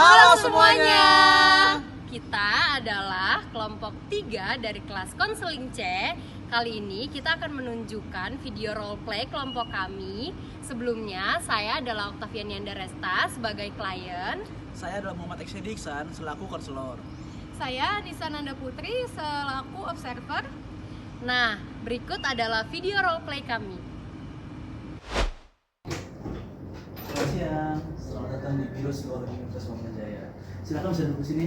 Halo semuanya. Kita adalah kelompok 3 dari kelas konseling C. Kali ini kita akan menunjukkan video role play kelompok kami. Sebelumnya, saya adalah Octavian Yanda Resta sebagai klien. Saya adalah Muhammad Ekse Diksan selaku konselor. Saya Nisa Nanda Putri selaku observer. Nah, berikut adalah video role play kami. Selamat siang, selamat datang di Biro Psikologi Universitas Muhammadiyah. Silakan bisa duduk sini.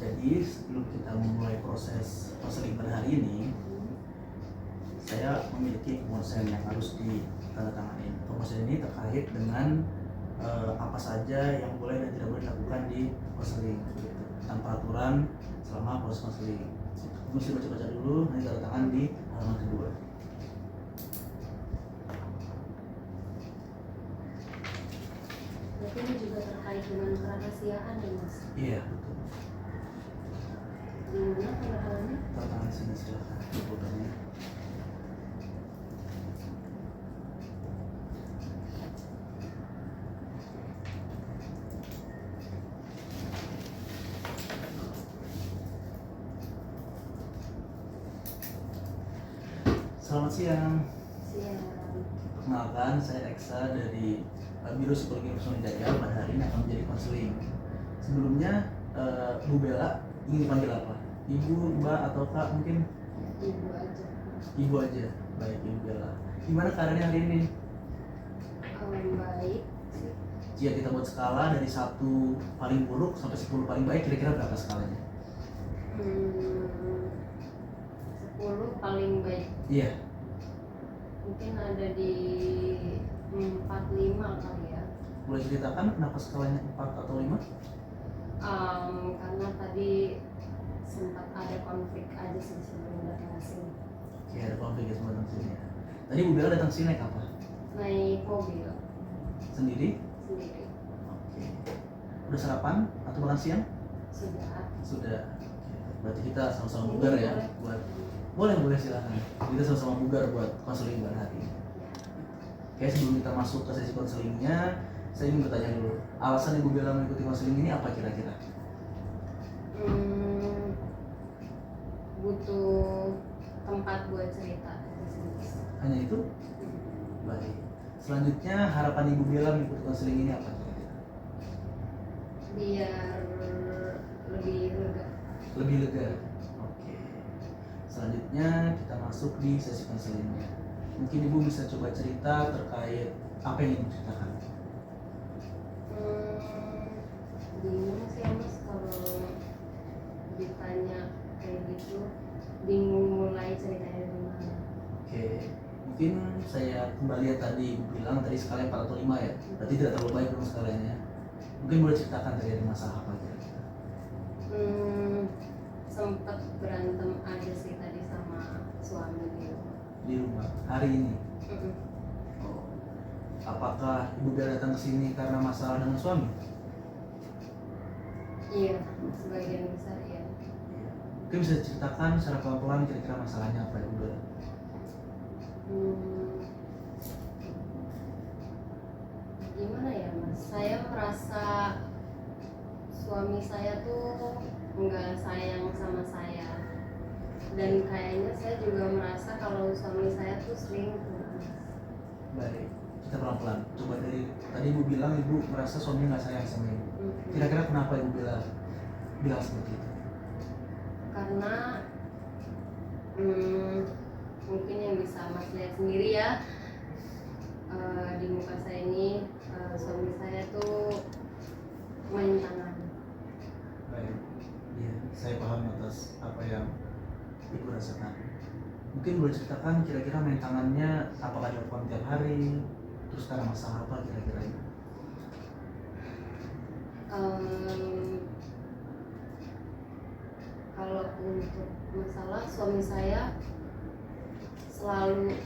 Jadi sebelum kita memulai proses konseling pada hari ini, saya memiliki formulir yang harus ditandatangani. Formulir ini terkait dengan apa saja yang boleh dan tidak boleh dilakukan di konseling, tentang peraturan selama proses konseling. Mesti baca-baca dulu, nanti tanda tangan di halaman kedua. Berarti ini juga terkait dengan kerahasiaan ya Mas? Iya, betul. Di mana penerapannya? Tanda tangan di sini silakan. Fotonya. Selamat siang. Siang. Perkenalkan, saya Eksa dari Biro Psikologi Universitas Muhammadiyah. Pada hari ini akan menjadi konseling. Sebelumnya, Bu Bella ingin dipanggil apa? Ibu, Mbak, atau Kak mungkin? Ibu aja. Ibu aja. Baik, Ibu Bella. Gimana keadaannya hari ini? Baik sih. Jika kita buat skala dari 1 paling buruk sampai 10 paling baik, kira-kira berapa skalanya? 10 paling baik. Iya. Mungkin ada di 4-5 kali ya. Boleh ceritakan kenapa skalanya 4 atau 5? Karena tadi sempat ada konflik aja sih sebelum datang ke sini. Oke, ada konflik ya sama datang sini ya. Tadi Bu Bella datang sini naik apa? Naik mobil Sendiri? sendiri. Oke. Udah sarapan atau makan siang? Sudah. Sudah. Berarti kita sama-sama bugar ya buat boleh silakan. Kita sama-sama bugar buat konseling pada hari ini. Oke, sebelum kita masuk ke sesi konselingnya, saya ingin bertanya dulu. Alasan Ibu Bella mengikuti konseling ini apa kira-kira? Butuh tempat buat cerita. Hanya itu? Baik. Selanjutnya harapan Ibu Bella mengikuti konseling ini apa kira-kira? Biar lebih lega. Lebih lega. Oke. Selanjutnya kita masuk di sesi konselingnya. Mungkin Ibu bisa coba cerita terkait apa yang ingin diceritakan. Bingung sih ya Mas kalau ditanya kayak gitu, bingung mulai ceritanya dari mana. Oke. Mungkin saya kembali ya tadi Ibu bilang tadi skalanya 4 atau 5 ya. Berarti tidak terlalu baik dong skalanya. Mungkin boleh ceritakan tadi ada masalah apa kira-kira? Sempet berantem aja sih tadi sama suami gitu. Di rumah hari ini. Oh. Apakah Ibu Bella datang ke sini karena masalah dengan suami? Iya, sebagian besar ya. Mungkin bisa diceritakan secara pelan-pelan kira-kira masalahnya apa Ibu Bella? Gimana ya Mas? Saya merasa suami saya tuh nggak sayang sama saya, dan kayaknya saya juga merasa kalau suami saya tuh selingkuh. Baik, kita pelan-pelan. Coba dari tadi Ibu bilang Ibu merasa suami nggak sayang sama Ibu. Kira-kira kenapa Ibu Bella bilang seperti itu? Karena mungkin yang bisa Mas lihat sendiri ya, di muka saya ini suami saya tuh main tangan. Baik, iya, saya paham atas apa yang Ibu rasakan. Mungkin boleh ceritakan kira-kira main tangannya apakah dilakukan tiap hari, terus karena masalah apa kira-kira Ibu? Kalau untuk masalah, suami saya selalu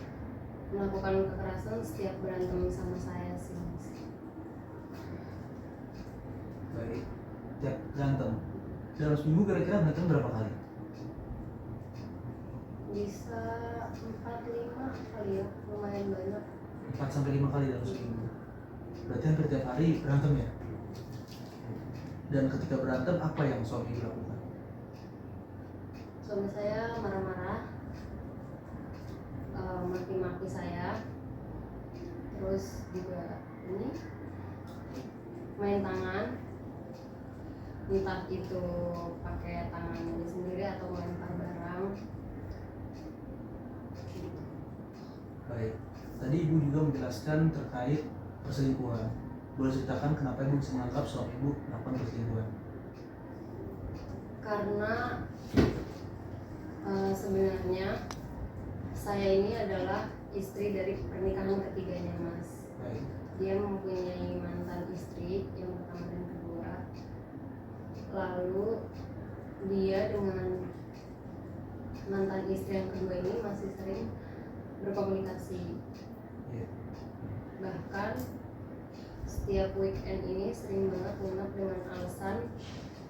melakukan kekerasan setiap berantem sama saya sih. Baik, tiap berantem dalam seminggu kira-kira berantem berapa kali? Bisa 4-5 kali ya, lumayan banyak. 4 sampai 5 kali dalam seminggu. Berarti hampir tiap hari berantem ya? Dan ketika berantem apa yang suami ibu lakukan? Suami saya marah-marah, maki-maki saya, terus juga ini main tangan, entah itu pakai tangannya sendiri atau melempar barang. Baik, tadi ibu juga menjelaskan terkait perselingkuhan. Boleh ceritakan kenapa ibu bisa menganggap suami ibu melakukan perselingkuhan? Karena sebenarnya saya ini adalah istri dari pernikahan ketiganya, Mas. Baik, Dia mempunyai mantan istri yang pertama dan kedua. Lalu dia dengan mantan istri yang kedua ini masih sering berkomunikasi. iya. Bahkan setiap weekend ini sering banget nginep dengan alasan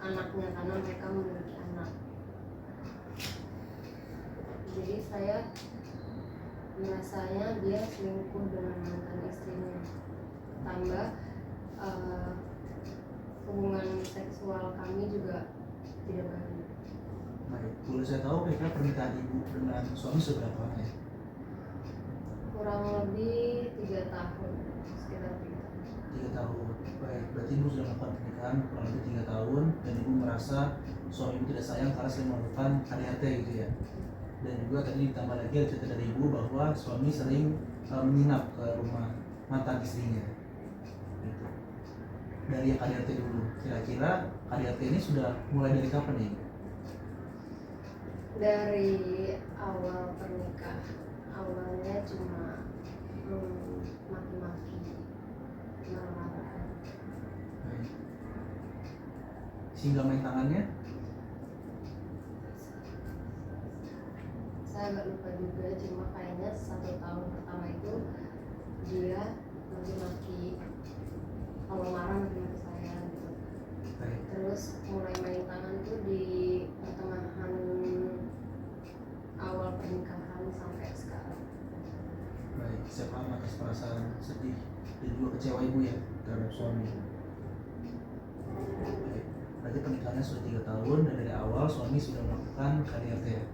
anaknya karena mereka memiliki anak. Jadi saya merasanya dia selingkuh dengan mantan istrinya. Tambah hubungan seksual kami juga tidak baik. Baik, boleh saya tahu kira-kira pernikahan ibu dengan suami sudah berapa lama ya? Kurang lebih 3 tahun, sekitar 3 tahun. 3 tahun. Baik, berarti ibu sudah melakukan pernikahan kurang lebih 3 tahun dan ibu merasa suami ibu tidak sayang karena sering melakukan KDRT gitu ya. Dan juga tadi ditambah lagi ada cerita dari ibu bahwa suami sering menginap ke rumah mantan istrinya. Gitu. Dari yang KDRT dulu, kira-kira KDRT ini sudah mulai dari kapan nih? Dari awal pernikahan, awalnya cuma maki-maki, marah-marah. Baik. Sehingga main tangannya? Saya agak lupa juga, cuma kayaknya 1 tahun pertama itu dia maki-maki, kalau marah maki-maki saya gitu. Baik. Terus mulai main tangan tuh di pertengahan awal pernikahan sampai sekarang. Baik, saya paham atas perasaan sedih dan juga kecewa ibu ya terhadap suami. Baik, berarti pernikahannya sudah 3 tahun dan dari awal suami sudah melakukan KDRT ya.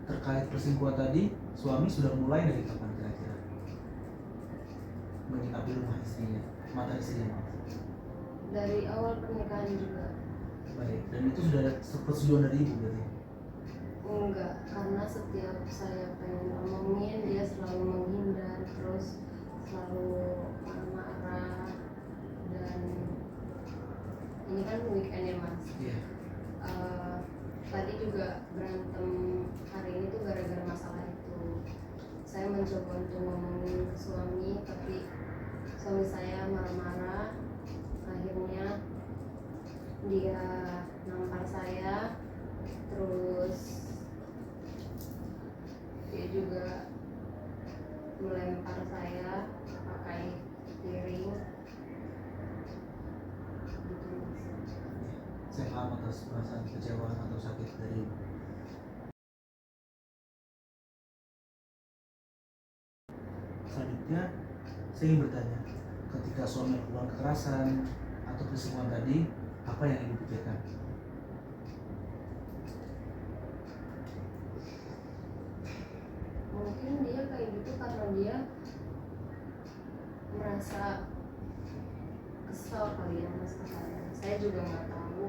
Terkait perselingkuhan tadi, suami sudah mulai dari kapan kira-kira? Menginap di rumah istrinya, mantan istrinya maaf. Dari awal pernikahan juga. Baik, dan itu sudah ada persetujuan dari ibu berarti? Enggak, karena setiap saya pengen ngomongin dia selalu menghindar, terus selalu marah-marah. Dan ini kan weekend ya, Mas. Iya. Tadi juga berantem hari ini tuh gara-gara masalah itu. Saya mencoba untuk ngomongin ke suami, tapi suami saya marah-marah. Akhirnya dia nampar saya, terus dia juga melempar saya pakai piring gitu, Mas. Saya paham atas perasaan kecewaan atau sakit dari ibu. Selanjutnya, saya ingin bertanya, ketika suami melakukan kekerasan atau perselingkuhan tadi, apa yang ibu pikirkan? Mungkin dia kayak gitu karena dia merasa kesal kali ya, Mas, ke saya. Saya juga nggak tahu,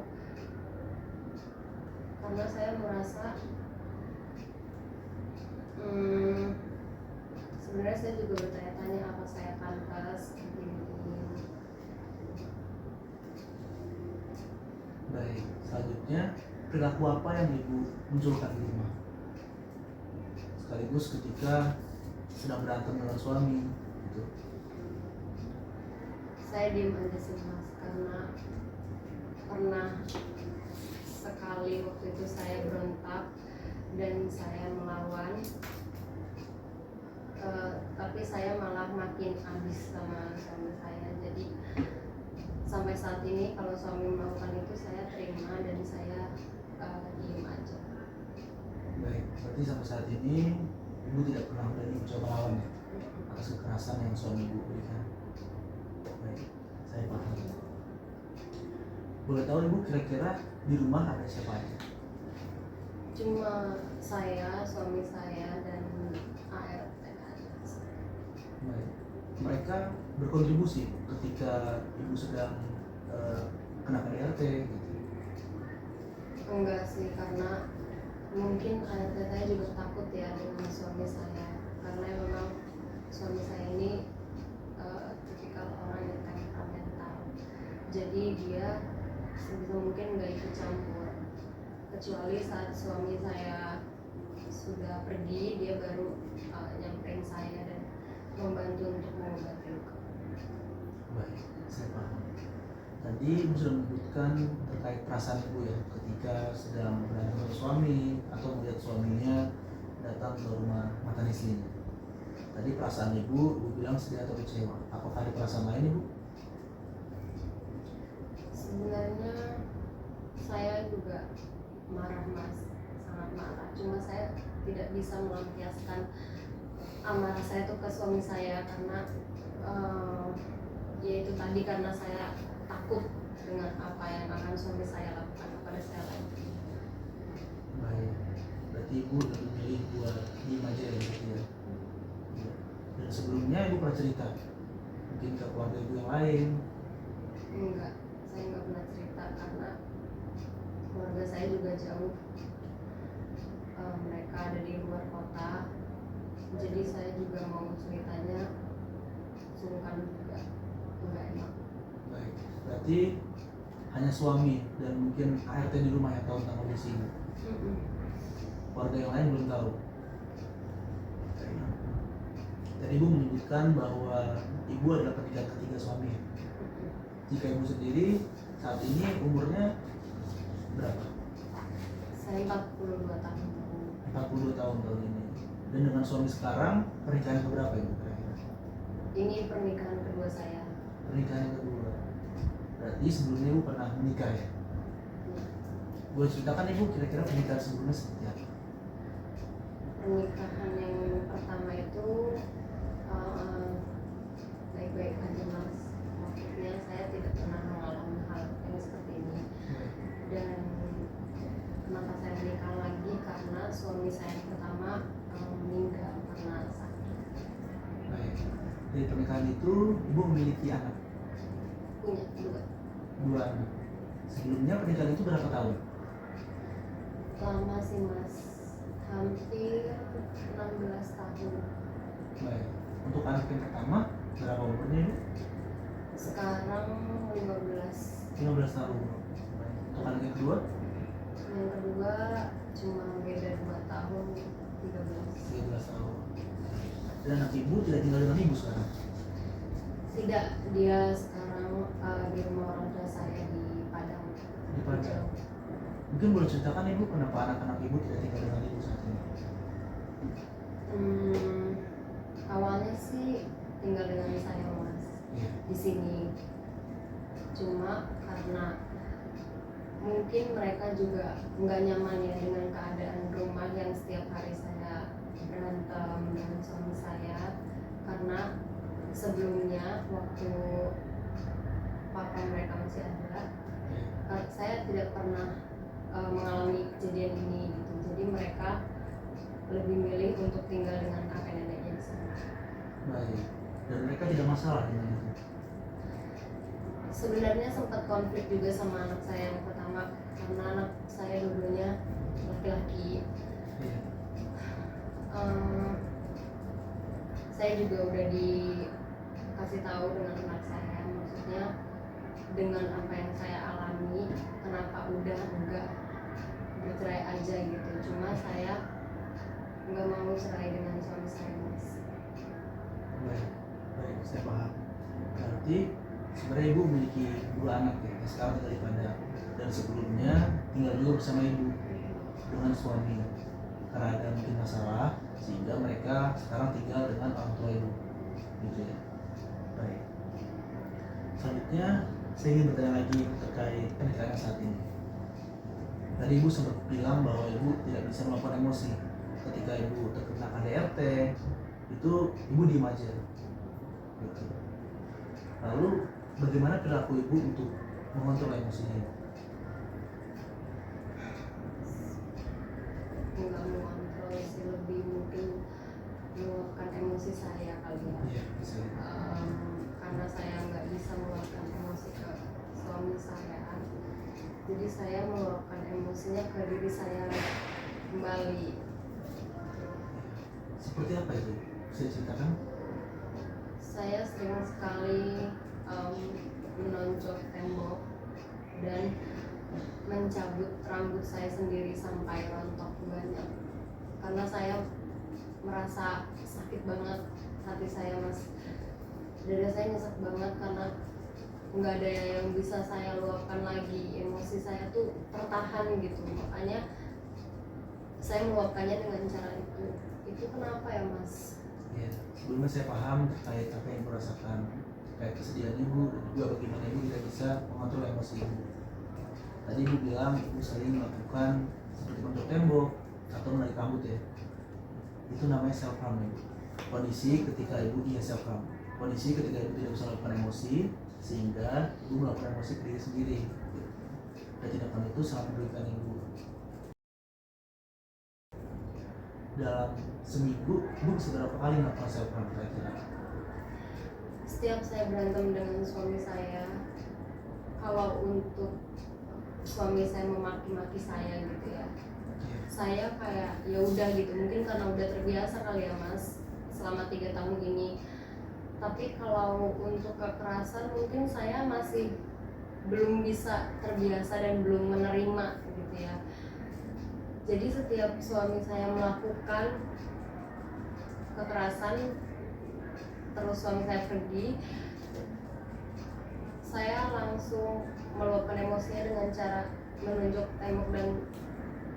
karena saya merasa sebenarnya saya juga bertanya-tanya apa saya pantas seperti ini. Baik, selanjutnya perilaku apa yang ibu munculkan di rumah? Sekaligus ketika sedang berantem dengan suami, gitu. Saya diem aja sih, Mas, karena pernah sekali waktu itu saya berontak dan saya melawan. Tapi saya malah makin habis sama suami saya. Jadi sampai saat ini kalau suami melakukan itu saya terima dan saya diem aja. Baik, berarti sampai saat ini ibu tidak pernah berani mencoba lawan ya atas kekerasan yang suami ibu berikan. Boleh tahu ibu kira-kira di rumah ada siapa aja? Cuma saya, suami saya, dan ART. Baik. Mereka berkontribusi ketika ibu sedang kena KDRT gitu. Enggak sih, karena mungkin ART saya juga takut ya dengan suami saya, karena memang suami saya ini tipikal orang yang temperamental, jadi dia sebisa mungkin nggak ikut campur, kecuali saat suami saya sudah pergi dia baru nyamperin saya dan membantu untuk mengobati luka. Baik, saya paham. Tadi ibu sudah menyebutkan terkait perasaan ibu ya ketika sedang berantem dengan suami atau melihat suaminya datang ke rumah mantan istrinya. Tadi perasaan ibu bilang sedih atau kecewa. Apakah ada perasaan lain ibu? Sebenarnya saya juga marah mas, sangat marah. Cuma saya tidak bisa melampiaskan amarah saya itu ke suami saya karena ya itu tadi, karena saya takut dengan apa yang akan suami saya lakukan kepada saya lagi. Baik, berarti ibu lebih milih buat diem aja ya gitu ya. Iya. Dan sebelumnya ibu pernah cerita mungkin ke keluarga ibu yang lain? Enggak, saya nggak pernah cerita karena keluarga saya juga jauh. Mereka ada di luar kota, jadi saya juga mau ceritanya sungkan juga, enggak enak. Baik, berarti hanya suami dan mungkin ART di rumah yang tahu tentang kondisi ibu. Keluarga yang lain belum tahu. Tadi ibu menyebutkan bahwa ibu adalah pernikahan ketiga suami. Jika ibu sendiri saat ini umurnya berapa? Saya 42 tahun. 42 tahun ini. Dan dengan suami sekarang pernikahan keberapa ibu kira-kira? Ini pernikahan kedua saya. Pernikahan yang kedua. Berarti sebelumnya ibu pernah menikah ya? Boleh ceritakan ibu kira-kira pernikahan sebelumnya seperti apa? Pernikahan yang pertama itu baik-baik aja mas, maksudnya saya tidak pernah mengalami hal yang seperti ini. Dan kenapa saya menikah lagi, karena suami saya yang pertama meninggal karena sakit. Baik. Dari pernikahan itu ibu memiliki anak? Punya Dua anak. Sebelumnya pernikahan itu berapa tahun? lama sih mas, hampir 16 tahun. Baik. Untuk anak yang pertama berapa umurnya ibu? Sekarang 15. 15 tahun. Baik. Untuk anak yang kedua? Yang kedua cuma beda 2 tahun, 13. 13 tahun. Dan anak ibu tidak tinggal dengan ibu sekarang? Tidak, dia sekarang di rumah orang tua saya di Padang. Di Padang. Mungkin boleh ceritakan ibu kenapa anak-anak ibu tidak tinggal dengan ibu saat ini? Awalnya sih tinggal dengan saya mas, Iya. di sini. Cuma karena mungkin mereka juga nggak nyaman ya dengan keadaan rumah yang setiap hari saya berantem dengan suami saya, karena sebelumnya waktu papa mereka masih ada, saya tidak pernah mengalami kejadian ini gitu. Jadi mereka lebih milih untuk tinggal dengan kakek neneknya di sana. Baik. Dan mereka tidak masalah dengan itu? Sebenarnya sempat konflik juga sama anak saya yang pertama, karena anak saya dulunya laki-laki. Iya. Saya juga udah dikasih tahu dengan anak saya, maksudnya dengan apa yang saya alami, kenapa udah enggak bercerai aja gitu. Cuma saya nggak mau cerai dengan suami saya mas. Baik, baik, saya paham. Berarti sebenarnya ibu memiliki dua anak ya, yang sekarang tinggal di Padang. Dan sebelumnya tinggal juga bersama ibu dengan suami. Karena ada mungkin masalah, sehingga mereka sekarang tinggal dengan orang tua ibu, gitu ya. Baik. Selanjutnya saya ingin bertanya lagi terkait pernikahan saat ini. Tadi ibu sempat bilang bahwa ibu tidak bisa melakukan emosi ketika ibu terkena KDRT, itu ibu diem aja gitu. Lalu bagaimana perilaku ibu untuk mengontrol emosinya ibu? nggak mengontrol sih, lebih mungkin meluapkan emosi saya kali ya. Iya, bisa. Karena saya nggak bisa meluapkan emosi ke suami saya, jadi saya meluapkan emosinya ke diri saya kembali. Seperti apa itu? Bisa ceritakan? Saya sering sekali menonjok tembok dan mencabut rambut saya sendiri sampai rontok banyak, karena saya merasa sakit banget hati saya, mas. Dada saya nyesek banget karena nggak ada yang bisa saya luapkan lagi, emosi saya tuh tertahan gitu, makanya saya meluapkannya dengan cara itu kenapa ya, mas? Ya, sebelumnya saya paham terkait apa yang ibu rasakan, terkait kesedihan ibu dan juga bagaimana ibu tidak bisa mengontrol emosi ibu. Tadi ibu bilang ibu sering melakukan seperti menonjok tembok atau menarik rambut ya. Itu namanya self harm ibu. Kondisi ketika ibu self harm. Kondisi ketika ibu tidak bisa melakukan emosi sehingga ibu melakukan emosi ke diri sendiri. Dan tindakan itu sangat merugikan ibu. Dalam seminggu ibu bisa berapa kali melakukan self harm kira-kira? Setiap saya berantem dengan suami saya, kalau untuk suami saya memaki-maki saya gitu ya, saya kayak ya udah gitu, mungkin karena udah terbiasa kali ya, mas, selama 3 tahun ini. Tapi kalau untuk kekerasan mungkin saya masih belum bisa terbiasa dan belum menerima gitu ya. Jadi setiap suami saya melakukan kekerasan terus suami saya pergi, saya langsung meluapkan emosinya dengan cara menunjuk tembok dan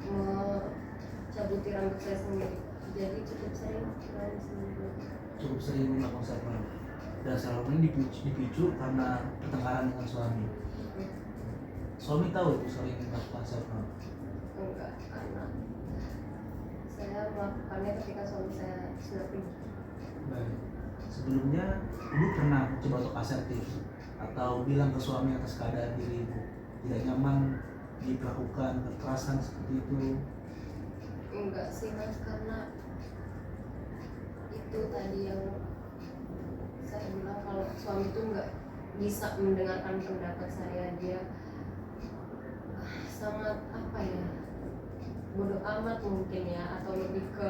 mencabuti rambut saya sendiri. Jadi cukup sering dalam seminggu. Cukup sering melakukan self harm. Dan self harm ini dipicu karena pertengkaran dengan suami. Suami tahu ibu sering melakukan self harm? Enggak, karena saya melakukannya ketika suami saya sudah pergi. Baik. Sebelumnya ibu pernah mencoba untuk asertif atau bilang ke suami atas keadaan diri ibu tidak nyaman diperlakukan kekerasan seperti itu? Enggak sih, mas, karena itu tadi yang saya bilang, kalau suami itu nggak bisa mendengarkan pendapat saya. Dia sangat apa ya, bodoh amat mungkin ya, atau lebih ke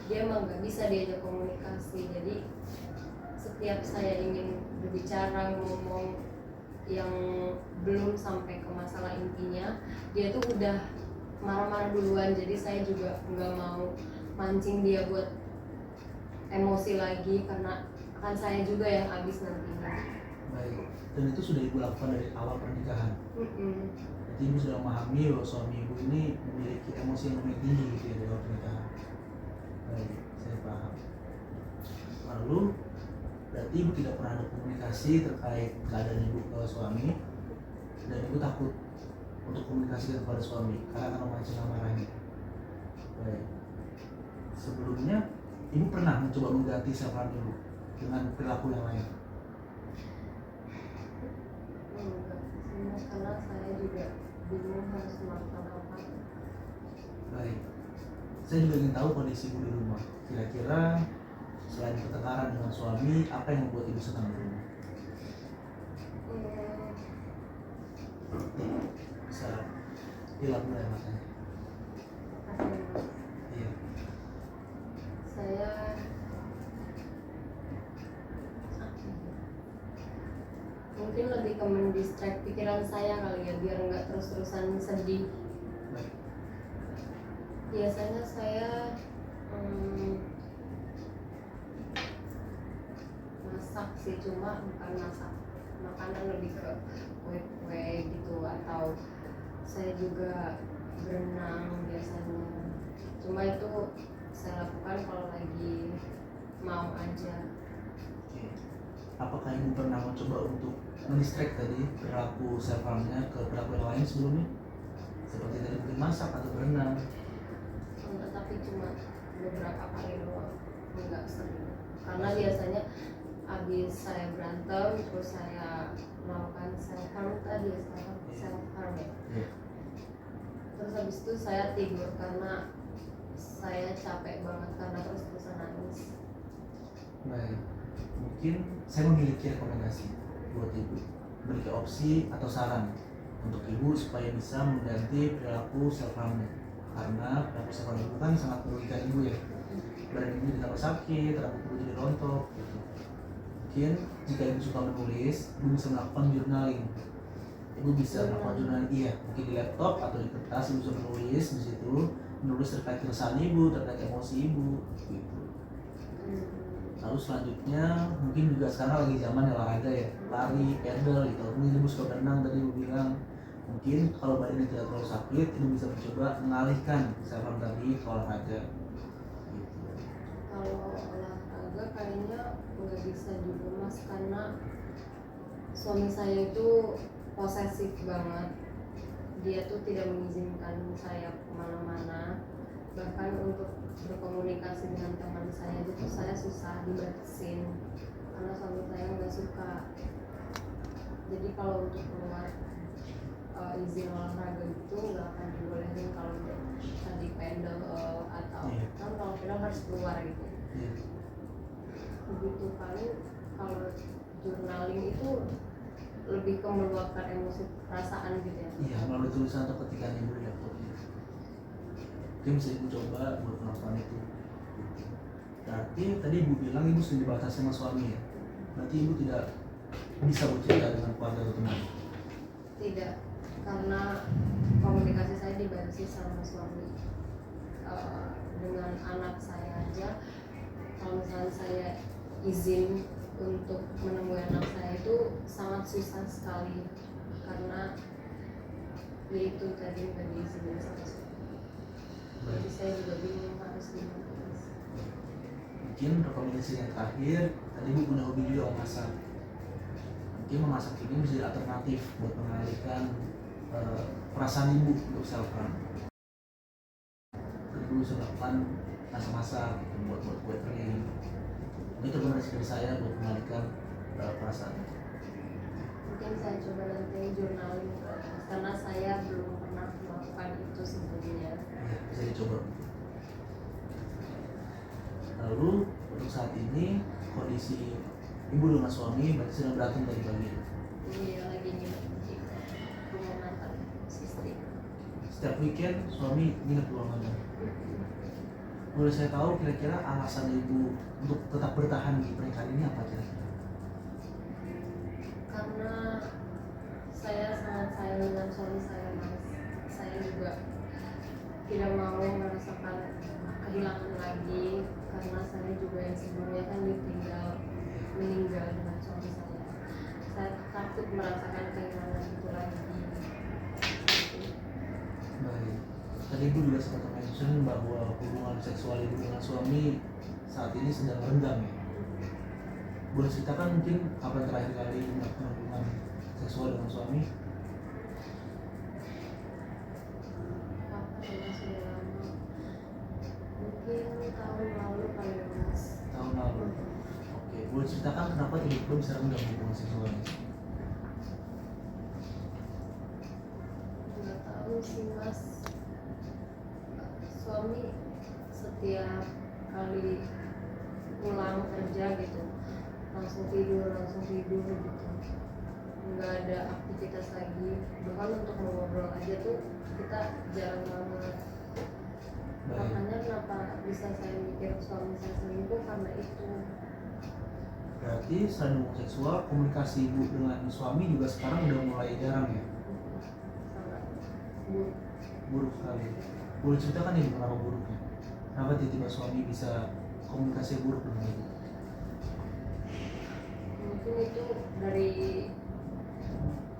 dia emang nggak bisa diajak komunikasi. Jadi setiap saya ingin berbicara, ngomong yang belum sampai ke masalah intinya, dia tuh udah marah-marah duluan. Jadi saya juga nggak mau mancing dia buat emosi lagi, karena akan saya juga yang habis nantinya. Baik. Dan itu sudah ibu lakukan dari awal pernikahan. Jadi ibu sudah memahami bahwa suami ibu ini memiliki emosi yang lebih tinggi gitu ya dari awal pernikahan. Baik, saya paham. Lalu berarti ibu tidak pernah ada komunikasi terkait keadaan ibu ke suami, dan ibu takut untuk komunikasi kepada suami karena akan memancing amarahnya. Baik. Sebelumnya ibu pernah mencoba mengganti self harm ibu dengan perilaku yang lain? Enggak, karena saya juga bingung harus melakukan apa. Baik. Saya juga ingin tahu kondisi ibu di rumah. Kira-kira selain pertengkaran dengan suami, apa yang membuat ibu senang di rumah? Bisa hilang mulai matanya. Iya. Saya mungkin lebih ke mendistract pikiran saya kali ya, biar nggak terus-terusan sedih. Baik. Biasanya saya masak sih, cuma bukan masak makanan, lebih ke kue-kue gitu, atau saya juga berenang biasanya. Cuma itu saya lakukan kalau lagi mau aja. Oke. Apakah ibu pernah mencoba untuk mendistract tadi perilaku self harmnya ke perilaku yang lain sebelumnya? Seperti tadi mungkin masak atau berenang? Enggak, tapi cuma beberapa kali doang, enggak sering. Karena biasanya habis saya berantem terus saya melakukan self harm tadi, self harm ya. Iya. Terus habis itu saya tidur karena saya capek banget karena terus-terusan nangis. Baik, mungkin saya memiliki rekomendasi buat ibu, beri opsi atau saran untuk ibu supaya bisa mengganti perilaku self harm, karena perilaku self harm itu kan sangat merugikan ibu ya. Badan ibu ditambah sakit, rambut ibu jadi rontok gitu. Mungkin jika ibu suka menulis, ibu bisa melakukan journaling. Ibu bisa melakukan journaling, iya, mungkin di laptop atau di kertas ibu bisa menulis di situ, menulis terkait keresahan ibu, terkait emosi ibu gitu. Lalu selanjutnya mungkin juga sekarang lagi zaman olahraga ya, lari, pedal gitu. Mungkin ibu suka berenang tadi ibu bilang, mungkin kalau badannya tidak terlalu sakit, ibu bisa mencoba mengalihkan self harm tadi ke olahraga gitu. Kalau olahraga kayaknya nggak bisa juga mas, karena suami saya itu posesif banget. Dia tuh tidak mengizinkan saya kemana-mana, bahkan untuk berkomunikasi dengan teman saya itu saya susah dibatasin karena suami saya nggak suka. Jadi kalau untuk keluar izin olahraga itu nggak akan dibolehin kalau tadi pedal atau kan kalau pedal harus keluar gitu. Begitu paling kalau journaling itu lebih ke meluapkan emosi perasaan gitu ya. Iya, melalui tulisan atau ketikan ibu di laptop. Mungkin bisa ibu coba buat melakukan itu. Berarti tadi ibu bilang ibu sudah dibatasi sama suami ya. Berarti ibu tidak bisa bercerita dengan keluarga atau teman. Tidak, karena komunikasi saya dibatasi sama suami. Dengan anak saya aja, kalau misalnya saya izin untuk menemui anak saya itu sangat susah sekali karena yaitu tadi nggak diizinin sama suami. Jadi saya juga bingung harus gimana. Mungkin rekomendasi yang terakhir, tadi ibu punya hobi juga memasak. Mungkin memasak ini bisa jadi alternatif buat mengalihkan perasaan ibu untuk self harm. Ibu bisa melakukan masak-masak, buat kue kering. Itu rekomendasi dari saya buat mengalihkan perasaan. Mungkin saya coba nanti journaling karena saya belum pernah melakukan itu sebelumnya. Ya, bisa dicoba. Lalu untuk saat ini kondisi ibu dengan suami berarti sedang berantem tadi pagi. Iya lagi nginep di rumah mantan istri. Setiap weekend suami nginep di ruangan. Boleh saya tahu kira-kira alasan ibu untuk tetap bertahan di pernikahan ini apa kira-kira? Karena saya sangat sayang dengan suami saya mas. Saya juga tidak mau merasakan kehilangan lagi karena saya juga yang sebelumnya kan meninggal dengan suami saya. Saya takut merasakan kehilangan itu lagi. Baik. Tadi ibu juga sempat mention bahwa hubungan seksual ibu dengan suami saat ini sedang renggang ya. Boleh ceritakan mungkin apa yang terakhir kali ibu melakukan hubungan seksual dengan suami? Sudah lama. Mungkin tahun lalu kali ya mas. Tahun lalu. Oke, boleh ceritakan kenapa tiba-tiba bisa renggang hubungan seksualnya? Nggak tahu sih mas. Suami setiap kali pulang kerja gitu langsung tidur gitu, nggak ada aktivitas lagi, bahkan untuk ngobrol aja tuh kita jarang banget. Makanya kenapa bisa saya mikir suami saya selingkuh karena itu. Berarti selain hubungan seksual, komunikasi ibu dengan suami juga sekarang udah mulai jarang ya? Sangat buruk. Buruk sekali. Boleh ceritakan ibu kenapa buruknya? Kenapa tiba-tiba suami bisa komunikasi buruk dengan ibu? Mungkin itu dari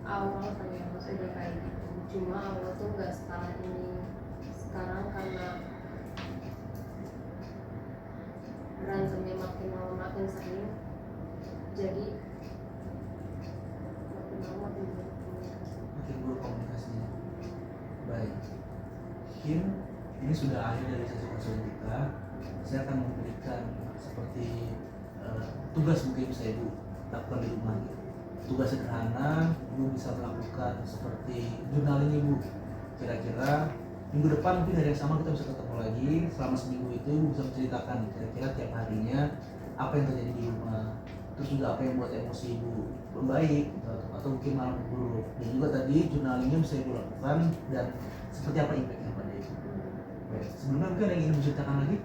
awal kan ya mas udah kayak gitu. Cuma awal tuh nggak sekarang ini. Sekarang karena berantemnya makin lama makin sering, jadi makin lama makin buruk komunikasi. Makin buruk komunikasinya. Baik. Mungkin ini sudah akhir dari sesi konseling kita. Saya akan memberikan seperti tugas mungkin bisa ibu lakukan di rumah. Tugas sederhana, ibu bisa melakukan seperti journaling ibu. Kira-kira minggu depan mungkin hari yang sama kita bisa ketemu lagi. Selama seminggu itu Ibu bisa menceritakan kira-kira tiap harinya apa yang terjadi di rumah, terus juga apa yang buat emosi Ibu membaik atau mungkin malah memburuk, dan juga tadi journalingnya bisa Ibu lakukan dan seperti apa impactnya pada Ibu. Baik, sebelumnya mungkin ada yang ingin menceritakan lagi?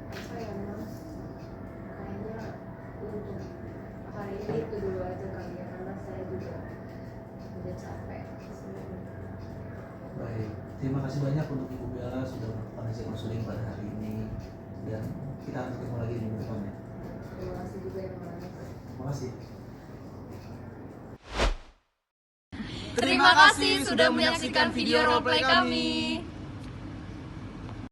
Apa ya mas, kayaknya untuk hari ini itu dulu aja kali ya, karena saya juga udah capek sebenarnya. Baik, terima kasih banyak untuk Ibu Bella sudah melakukan hasil konseling pada hari ini, dan kita akan ketemu lagi di minggu depan ya. Terima kasih juga ya mas. Terima kasih. Terima kasih sudah menyaksikan video roleplay kami.